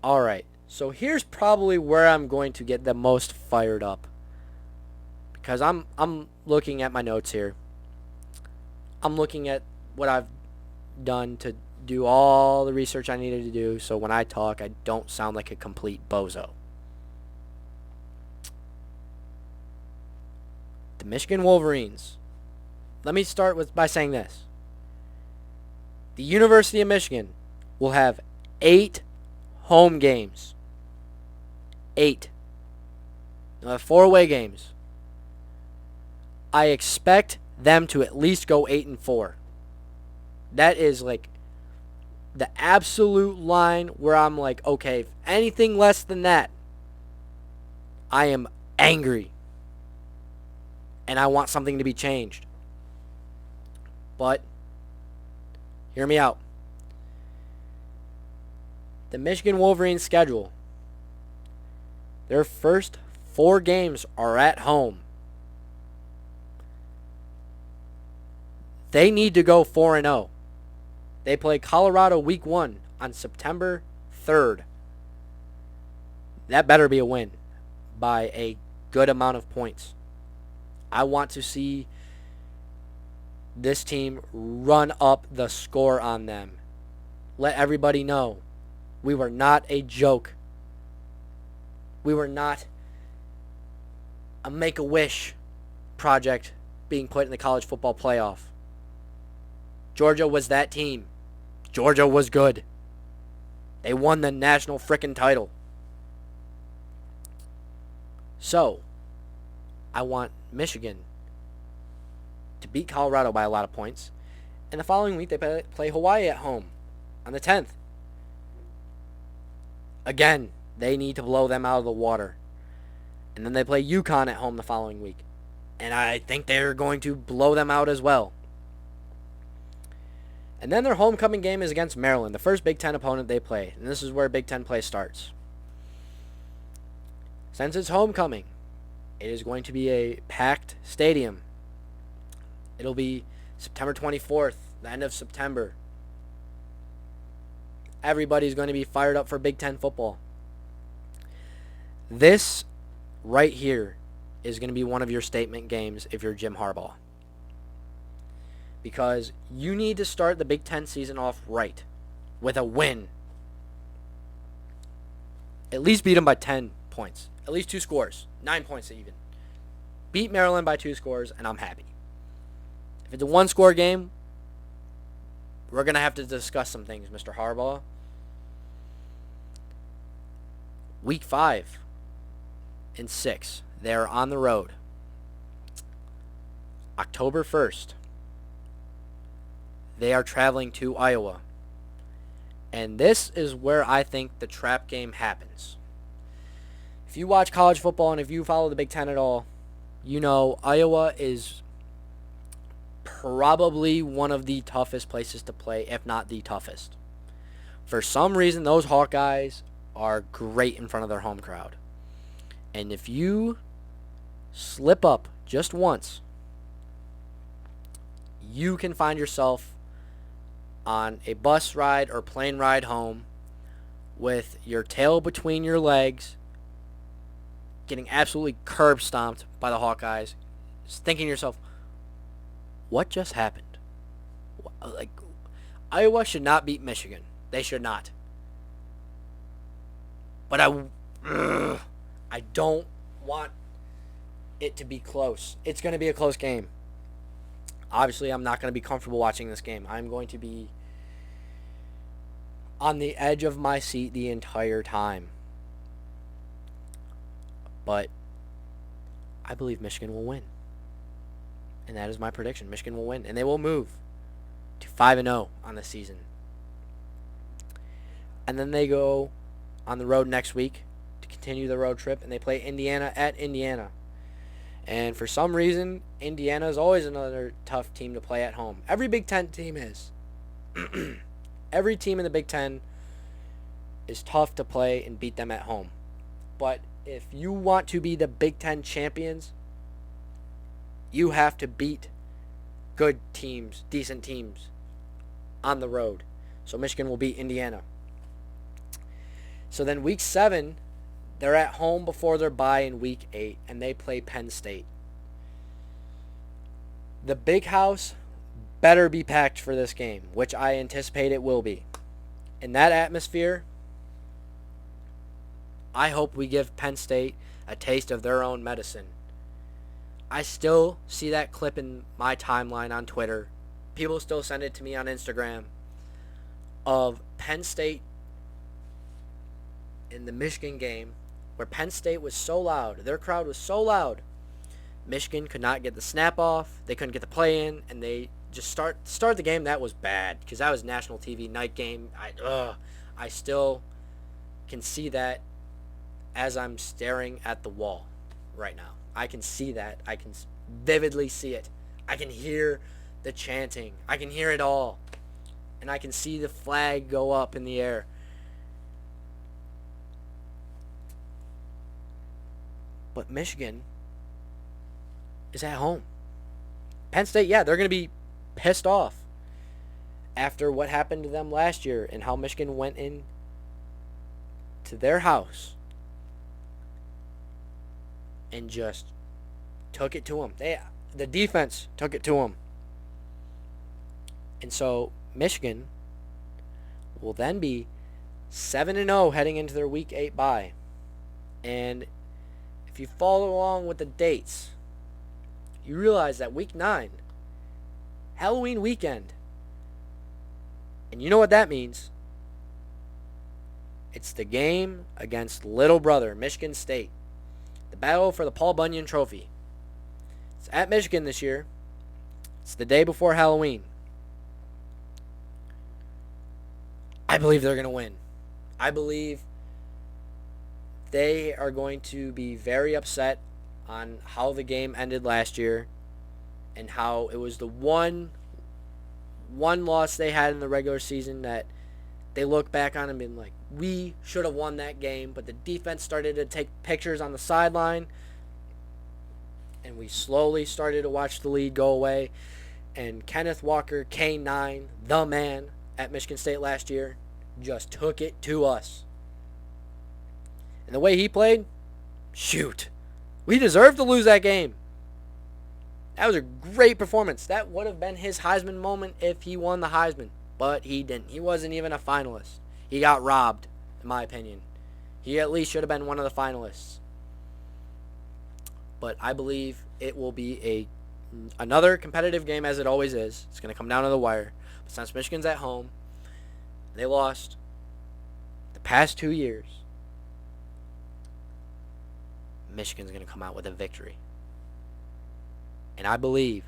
Alright, so here's probably where I'm going to get the most fired up. Because I'm looking at my notes here. I'm looking at what I've done to do all the research I needed to do so when I talk, I don't sound like a complete bozo. The Michigan Wolverines. Let me start by saying this. The University of Michigan will have 8 home games. 8. They'll have 4 away games. I expect them to at least go 8-4. That is like the absolute line where I'm like, okay, if anything less than that, I am angry. And I want something to be changed. But, hear me out. The Michigan Wolverines schedule, their first 4 games are at home. They need to go 4-0. They play Colorado week 1 on September 3rd. That better be a win by a good amount of points. I want to see this team run up the score on them. Let everybody know we were not a joke. We were not a make-a-wish project being put in the college football playoff. Georgia was that team. Georgia was good. They won the national frickin' title. So, I want Michigan to beat Colorado by a lot of points. And the following week, they play Hawaii at home on the 10th. Again, they need to blow them out of the water. And then they play UConn at home the following week. And I think they're going to blow them out as well. And then their homecoming game is against Maryland, the first Big Ten opponent they play. And this is where Big Ten play starts. Since it's homecoming, it is going to be a packed stadium. It'll be September 24th, the end of September. Everybody's going to be fired up for Big Ten football. This right here is going to be one of your statement games if you're Jim Harbaugh. Because you need to start the Big Ten season off right with a win. At least beat them by 10 points. At least 2 scores. 9 points even. Beat Maryland by 2 scores, and I'm happy. If it's a 1-score game, we're going to have to discuss some things, Mr. Harbaugh. Week 5 and 6, they're on the road. October 1st, they are traveling to Iowa. And this is where I think the trap game happens. If you watch college football and if you follow the Big Ten at all, you know Iowa is probably one of the toughest places to play, if not the toughest. For some reason, those Hawkeyes are great in front of their home crowd. And if you slip up just once, you can find yourself on a bus ride or plane ride home with your tail between your legs, getting absolutely curb stomped by the Hawkeyes, just thinking to yourself, what just happened? Like, Iowa should not beat Michigan. They should not. But I don't want it to be close. It's going to be a close game. Obviously, I'm not going to be comfortable watching this game. I'm going to be on the edge of my seat the entire time. But I believe Michigan will win. And that is my prediction. Michigan will win. And they will move to 5-0 on the season. And then they go on the road next week to continue the road trip. And they play Indiana at Indiana. And for some reason, Indiana is always another tough team to play at home. Every Big Ten team is. Every team in the Big Ten is tough to play and beat them at home. But if you want to be the Big Ten champions, you have to beat good teams, decent teams on the road. So Michigan will beat Indiana. So then week 7, they're at home before their bye in week 8, and they play Penn State. The big house better be packed for this game, which I anticipate it will be. In that atmosphere, I hope we give Penn State a taste of their own medicine. I still see that clip in my timeline on Twitter. People still send it to me on Instagram of Penn State in the Michigan game where Penn State was so loud. Their crowd was so loud. Michigan could not get the snap off. They couldn't get the play in, and they just start the game. That was bad because that was national TV night game. I still can see that as I'm staring at the wall right now. I can see that. I can vividly see it. I can hear the chanting. I can hear it all. And I can see the flag go up in the air. But Michigan is at home. Penn State, yeah, they're going to be pissed off after what happened to them last year and how Michigan went in to their house and just took it to them. The defense took it to them. And so Michigan will then be 7-0 heading into their Week 8 bye. And if you follow along with the dates, you realize that Week 9, Halloween weekend. And you know what that means. It's the game against little brother, Michigan State. The battle for the Paul Bunyan Trophy. It's at Michigan this year. It's the day before Halloween. I believe they're going to win. I believe they are going to be very upset on how the game ended last year and how it was the one loss they had in the regular season that they look back on and been like, we should have won that game, but the defense started to take pictures on the sideline, and we slowly started to watch the lead go away. And Kenneth Walker, K9, the man at Michigan State last year, just took it to us. And the way he played, shoot, we deserved to lose that game. That was a great performance. That would have been his Heisman moment if he won the Heisman. But he didn't. He wasn't even a finalist. He got robbed, in my opinion. He at least should have been one of the finalists. But I believe it will be another competitive game, as it always is. It's going to come down to the wire. But since Michigan's at home, they lost the past 2 years. Michigan's going to come out with a victory. And I believe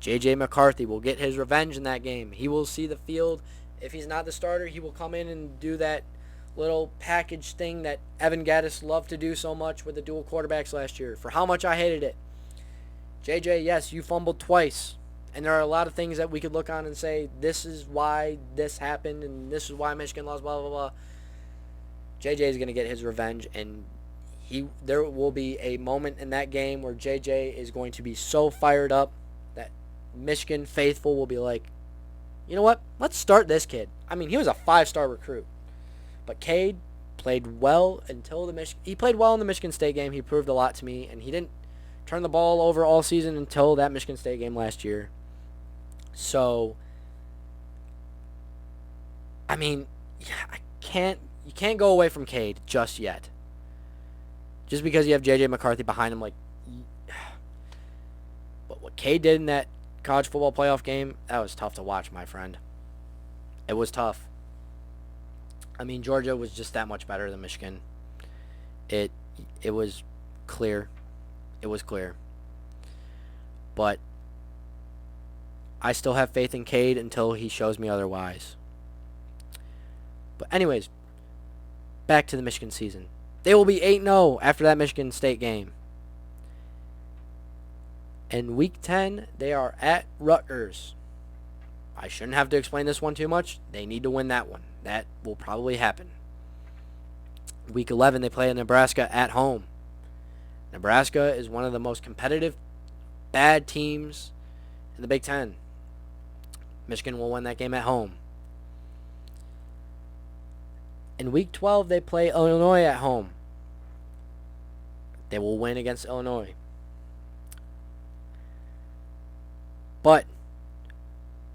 J.J. McCarthy will get his revenge in that game. He will see the field. If he's not the starter, he will come in and do that little package thing that Evan Gaddis loved to do so much with the dual quarterbacks last year. For how much I hated it. J.J., yes, you fumbled twice. And there are a lot of things that we could look on and say, this is why this happened, and this is why Michigan lost, blah, blah, blah. J.J. is going to get his revenge, and there will be a moment in that game where J.J. is going to be so fired up that Michigan faithful will be like, you know what? Let's start this kid. I mean, he was a 5-star recruit. But Cade played well until he played well in the Michigan State game. He proved a lot to me, and he didn't turn the ball over all season until that Michigan State game last year. So, I mean, you can't go away from Cade just yet. Just because you have J.J. McCarthy behind him, but what Cade did in that college football playoff game, that was tough to watch, my friend. It was tough. I mean, Georgia was just that much better than Michigan. It was clear. It was clear. But I still have faith in Cade until he shows me otherwise. But anyways, back to the Michigan season. They will be 8-0 after that Michigan State game. In Week 10, they are at Rutgers. I shouldn't have to explain this one too much. They need to win that one. That will probably happen. Week 11, they play Nebraska at home. Nebraska is one of the most competitive, bad teams in the Big Ten. Michigan will win that game at home. In Week 12, they play Illinois at home. They will win against Illinois. But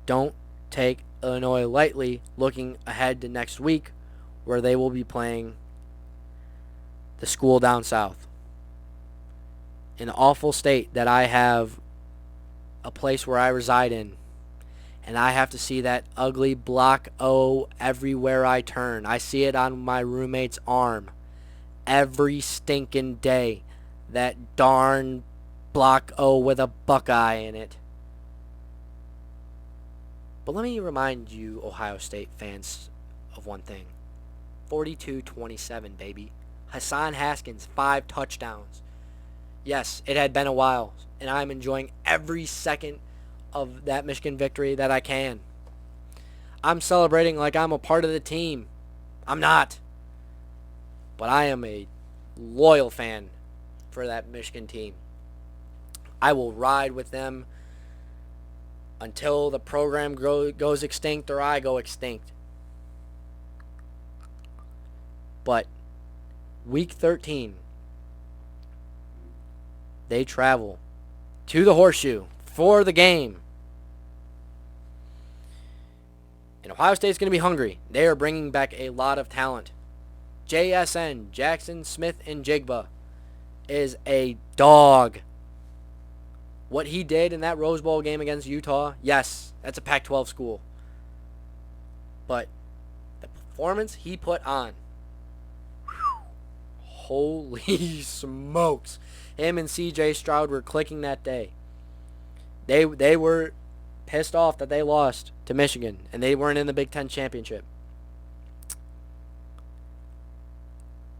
don't take Illinois lightly looking ahead to next week, where they will be playing the school down south. An awful state that I have a place where I reside in, and I have to see that ugly Block O everywhere I turn. I see it on my roommate's arm every stinking day. That darn Block O with a Buckeye in it. But let me remind you, Ohio State fans, of one thing. 42-27, baby. Hassan Haskins, 5 touchdowns. Yes, it had been a while, and I'm enjoying every second of that Michigan victory that I can. I'm celebrating like I'm a part of the team. I'm not. But I am a loyal fan for that Michigan team. I will ride with them until the program goes extinct or I go extinct. But Week 13, they travel to the Horseshoe for the game. And Ohio State's going to be hungry. They are bringing back a lot of talent. JSN, Jackson Smith and Jigba, is a dog. What he did in that Rose Bowl game against Utah, yes, that's a Pac-12 school. But the performance he put on, holy smokes. Him and CJ Stroud were clicking that day. They were pissed off that they lost to Michigan and they weren't in the Big Ten championship.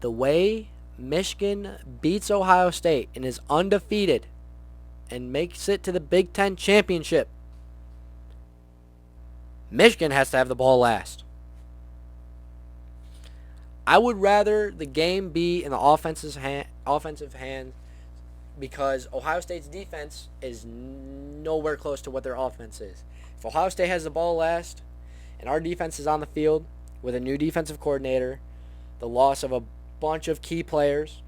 The way Michigan beats Ohio State and is undefeated and makes it to the Big Ten championship, Michigan has to have the ball last. I would rather the game be in the offensive hand because Ohio State's defense is nowhere close to what their offense is. If Ohio State has the ball last and our defense is on the field with a new defensive coordinator, the loss of a bunch of key players,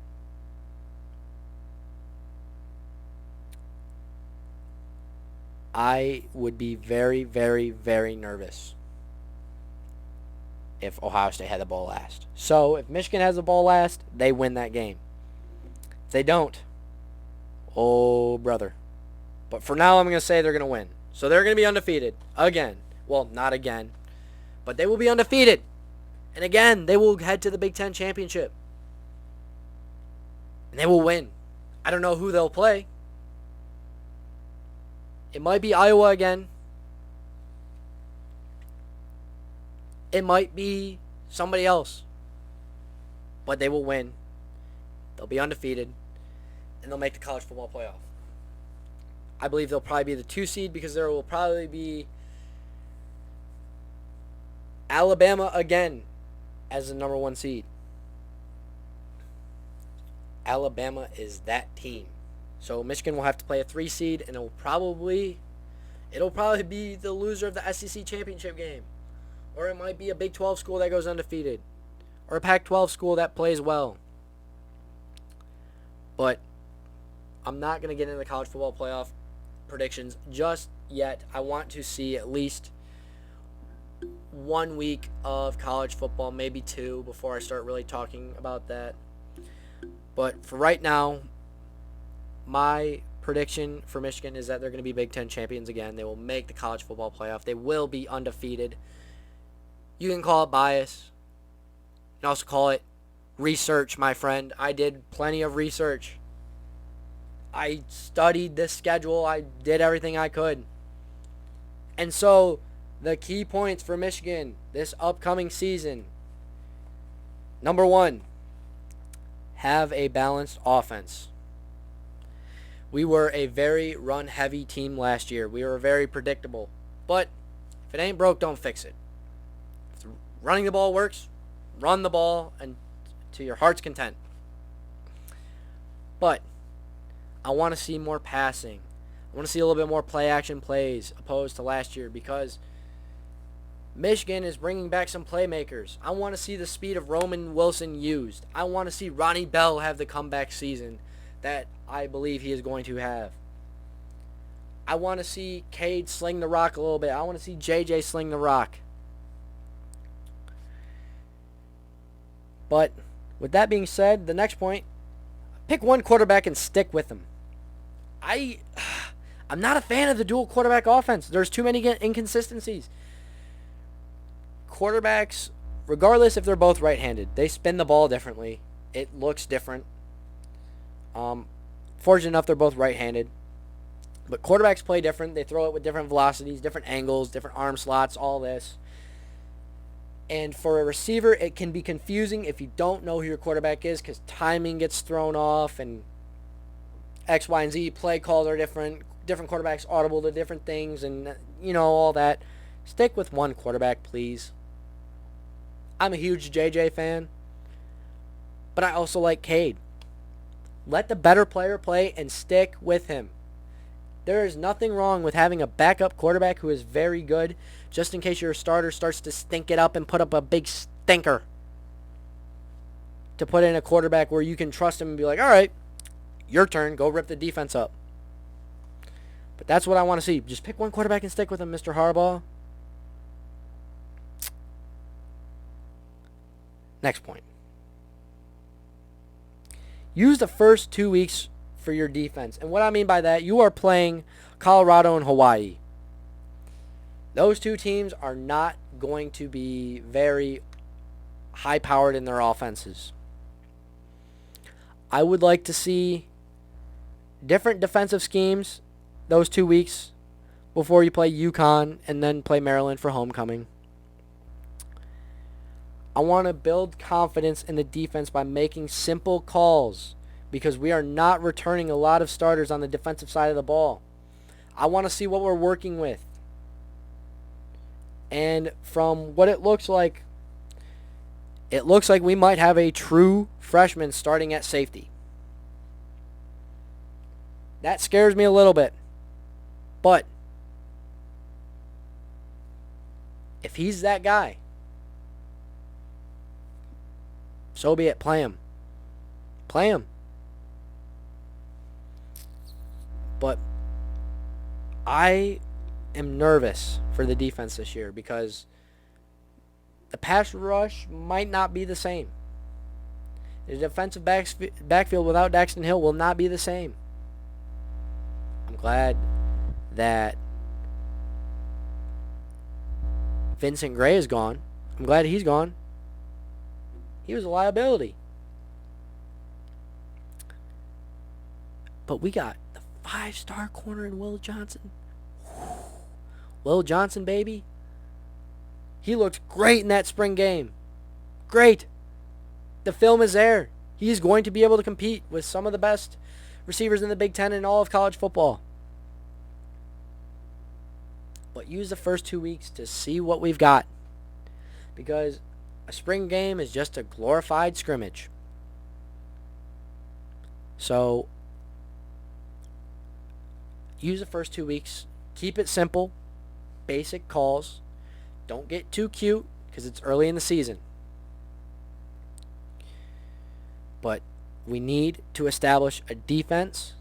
I would be very, very, very nervous if Ohio State had the ball last. So, if Michigan has the ball last, they win that game. If they don't, oh, brother. But for now, I'm going to say they're going to win. So, they're going to be undefeated again. Well, not again. But they will be undefeated. And again, they will head to the Big Ten championship. And they will win. I don't know who they'll play. It might be Iowa again. It might be somebody else. But they will win. They'll be undefeated. And they'll make the college football playoff. I believe they'll probably be the 2 seed because there will probably be Alabama again as the number 1 seed. Alabama is that team. So Michigan will have to play a 3 seed, and it'll probably be the loser of the SEC championship game. Or it might be a Big 12 school that goes undefeated. Or a Pac-12 school that plays well. But I'm not going to get into the college football playoff predictions just yet. I want to see at least 1 week of college football, maybe 2, before I start really talking about that. But for right now, my prediction for Michigan is that they're going to be Big Ten champions again. They will make the college football playoff. They will be undefeated. You can call it bias. You can also call it research, my friend. I did plenty of research. I studied this schedule. I did everything I could. And so, the key points for Michigan this upcoming season. Number 1, have a balanced offense. We were a very run-heavy team last year. We were very predictable. But if it ain't broke, don't fix it. If running the ball works, run the ball and to your heart's content. But I want to see more passing. I want to see a little bit more play-action plays opposed to last year because Michigan is bringing back some playmakers. I want to see the speed of Roman Wilson used. I want to see Ronnie Bell have the comeback season that I believe he is going to have. I want to see Cade sling the rock a little bit. I want to see JJ sling the rock. But with that being said, the next point, pick one quarterback and stick with him. I'm not a fan of the dual quarterback offense. There's too many inconsistencies. Quarterbacks, regardless if they're both right-handed, they spin the ball differently. It looks different. Fortunate enough, they're both right-handed. But quarterbacks play different. They throw it with different velocities, different angles, different arm slots, all this. And for a receiver, it can be confusing if you don't know who your quarterback is because timing gets thrown off and X, Y, and Z play calls are different. Different quarterbacks audible to different things and, all that. Stick with one quarterback, please. I'm a huge JJ fan, but I also like Cade. Let the better player play and stick with him. There is nothing wrong with having a backup quarterback who is very good, just in case your starter starts to stink it up and put up a big stinker. To put in a quarterback where you can trust him and be like, all right, your turn, go rip the defense up. But that's what I want to see. Just pick one quarterback and stick with him, Mr. Harbaugh. Next point. Use the first 2 weeks for your defense. And what I mean by that, you are playing Colorado and Hawaii. Those two teams are not going to be very high-powered in their offenses. I would like to see different defensive schemes those 2 weeks before you play UConn and then play Maryland for homecoming. I want to build confidence in the defense by making simple calls because we are not returning a lot of starters on the defensive side of the ball. I want to see what we're working with. And from what it looks like we might have a true freshman starting at safety. That scares me a little bit. But if he's that guy, so be it. Play him. Play him. But I am nervous for the defense this year because the pass rush might not be the same. The defensive backfield without Daxton Hill will not be the same. I'm glad that Vincent Gray is gone. I'm glad he's gone. He was a liability. But we got the 5-star corner in Will Johnson. Will Johnson, baby. He looked great in that spring game. Great. The film is there. He's going to be able to compete with some of the best receivers in the Big Ten and all of college football. But use the first 2 weeks to see what we've got. Because a spring game is just a glorified scrimmage. So, use the first 2 weeks. Keep it simple. Basic calls. Don't get too cute because it's early in the season. But we need to establish a defense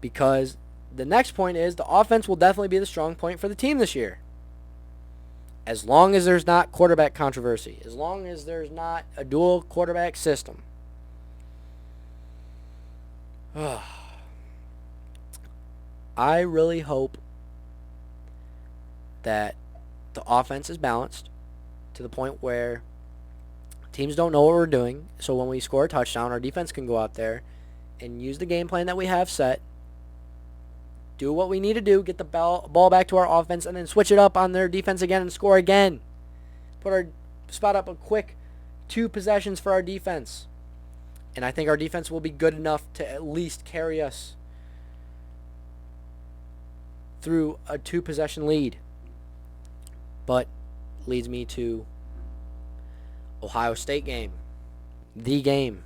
because the next point is the offense will definitely be the strong point for the team this year. As long as there's not quarterback controversy. As long as there's not a dual quarterback system. I really hope that the offense is balanced to the point where teams don't know what we're doing. So when we score a touchdown, our defense can go out there and use the game plan that we have set. Do what we need to do, get the ball back to our offense, and then switch it up on their defense again and score again. Put our spot up a quick 2 possessions for our defense. And I think our defense will be good enough to at least carry us through a 2-possession lead. But leads me to Ohio State game. The game.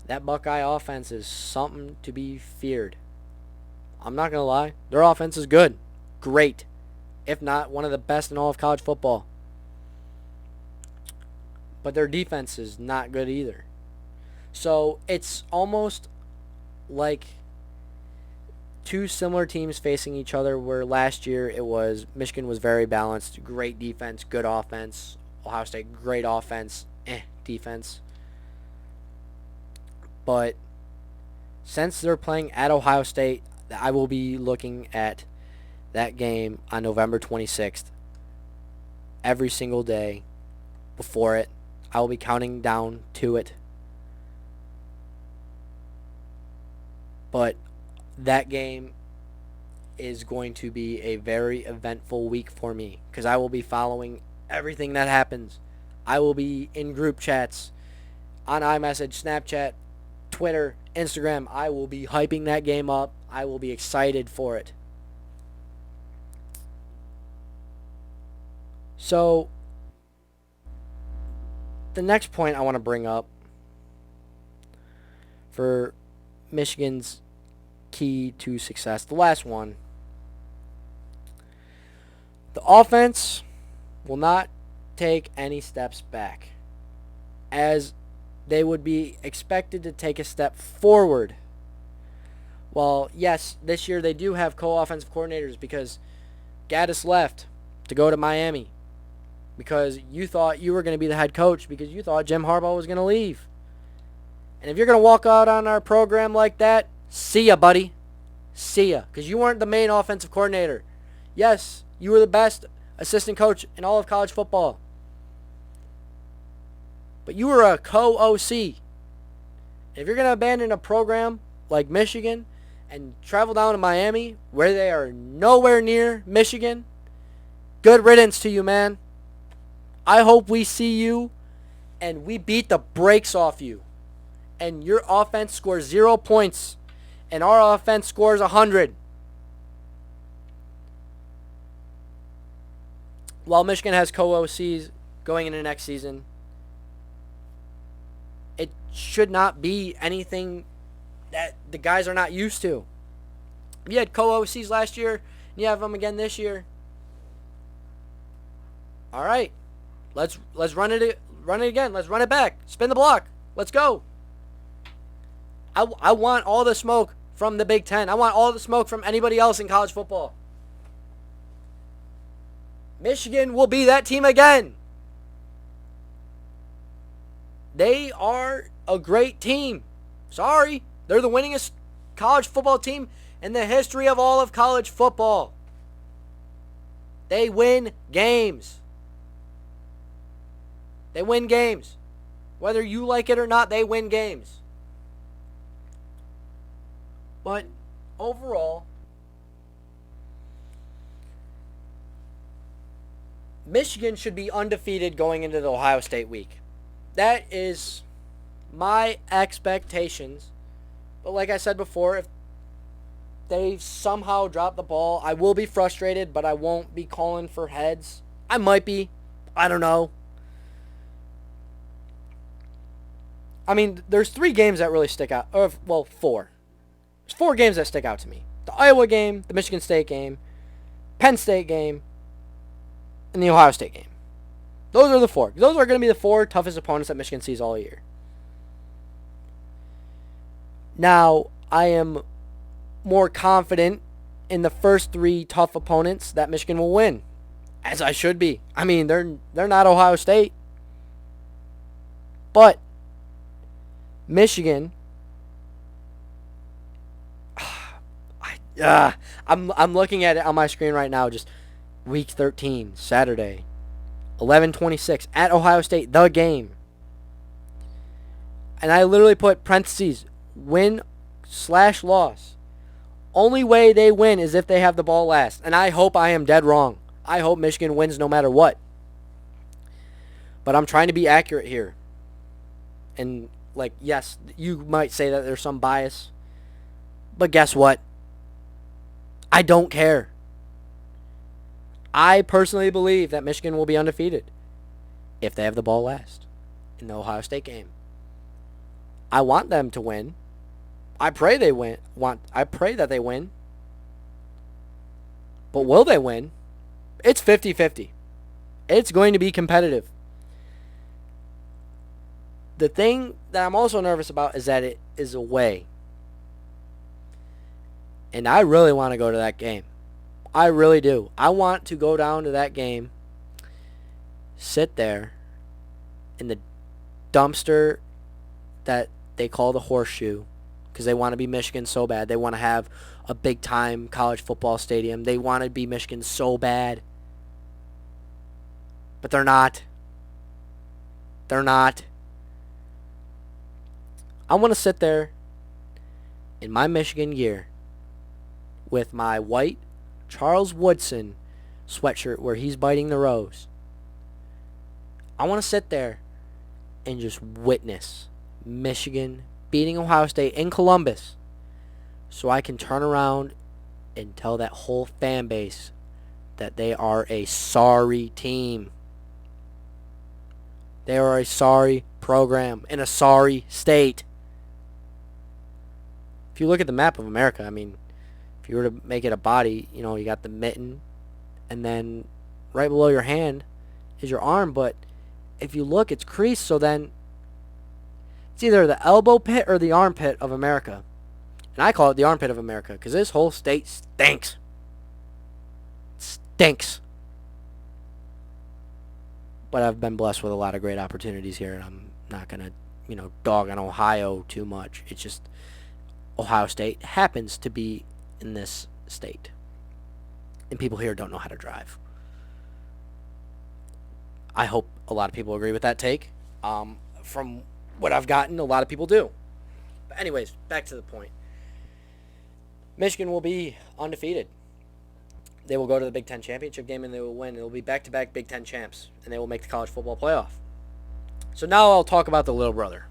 That Buckeye offense is something to be feared. I'm not going to lie. Their offense is good. great, if not one of the best in all of college football. But their defense is not good either. So it's almost like two similar teams facing each other, where last year it was Michigan was very balanced, great defense, good offense. Ohio State, great offense, defense. But since they're playing at Ohio State, I will be looking at that game on November 26th every single day before it. I will be counting down to it. But that game is going to be a very eventful week for me because I will be following everything that happens. I will be in group chats, on iMessage, Snapchat, Twitter, Instagram. I will be hyping that game up. I will be excited for it. So, the next point I want to bring up for Michigan's key to success, the last one, the offense will not take any steps back, as they would be expected to take a step forward. Well, yes, this year they do have co-offensive coordinators because Gaddis left to go to Miami because you thought you were going to be the head coach because you thought Jim Harbaugh was going to leave. And if you're going to walk out on our program like that, see ya, buddy. See ya. Because you weren't the main offensive coordinator. Yes, you were the best assistant coach in all of college football. But you were a co-OC. If you're going to abandon a program like Michigan and travel down to Miami, where they are nowhere near Michigan, good riddance to you, man. I hope we see you and we beat the brakes off you. And your offense scores 0 points. And our offense scores 100. While Michigan has co-OCs going into next season, it should not be anything that the guys are not used to. You had co-OCs last year, and you have them again this year. All right, let's run it again. Let's run it back. Spin the block. Let's go. I want all the smoke from the Big Ten. I want all the smoke from anybody else in college football. Michigan will be that team again. They are a great team. Sorry. They're the winningest college football team in the history of all of college football. They win games. They win games. Whether you like it or not, they win games. But overall, Michigan should be undefeated going into the Ohio State week. That is my expectations. But like I said before, if they somehow drop the ball, I will be frustrated, but I won't be calling for heads. I might be. I don't know. I mean, there's 3 games that really stick out. Well, 4. There's 4 games that stick out to me. The Iowa game, the Michigan State game, Penn State game, and the Ohio State game. Those are the 4. Those are going to be the 4 toughest opponents that Michigan sees all year. Now, I am more confident in the first 3 tough opponents that Michigan will win, as I should be. I mean, they're not Ohio State. But Michigan, I'm looking at it on my screen right now, just week 13, Saturday, 11:26 at Ohio State, the game. And I literally put parentheses, win/loss. Only way they win is if they have the ball last. And I hope I am dead wrong. I hope Michigan wins no matter what. But I'm trying to be accurate here. And, like, yes, you might say that there's some bias. But guess what? I don't care. I personally believe that Michigan will be undefeated if they have the ball last in the Ohio State game. I want them to win. I pray they win. I pray that they win. But will they win? It's 50-50. It's going to be competitive. The thing that I'm also nervous about is that it is away. And I really want to go to that game. I really do. I want to go down to that game, sit there in the dumpster that they call the Horseshoe, because they want to be Michigan so bad. They want to have a big-time college football stadium. They want to be Michigan so bad. But they're not. They're not. I want to sit there in my Michigan gear with my white Charles Woodson sweatshirt where he's biting the rose. I want to sit there and just witness Michigan beating Ohio State in Columbus so I can turn around and tell that whole fan base that they are a sorry team. They are a sorry program in a sorry state. If you look at the map of America, I mean, if you were to make it a body, you know, you got the mitten, and then right below your hand is your arm, but if you look, it's creased, so then it's either the elbow pit or the armpit of America. And I call it the armpit of America because this whole state stinks. Stinks. But I've been blessed with a lot of great opportunities here, and I'm not going to, dog on Ohio too much. It's just Ohio State happens to be in this state. And people here don't know how to drive. I hope a lot of people agree with that take. From what I've gotten, a lot of people do. But anyways, back to the point. Michigan will be undefeated. They will go to the Big Ten championship game and they will win. It will be back-to-back Big Ten champs, and they will make the college football playoff. So now I'll talk about the little brother.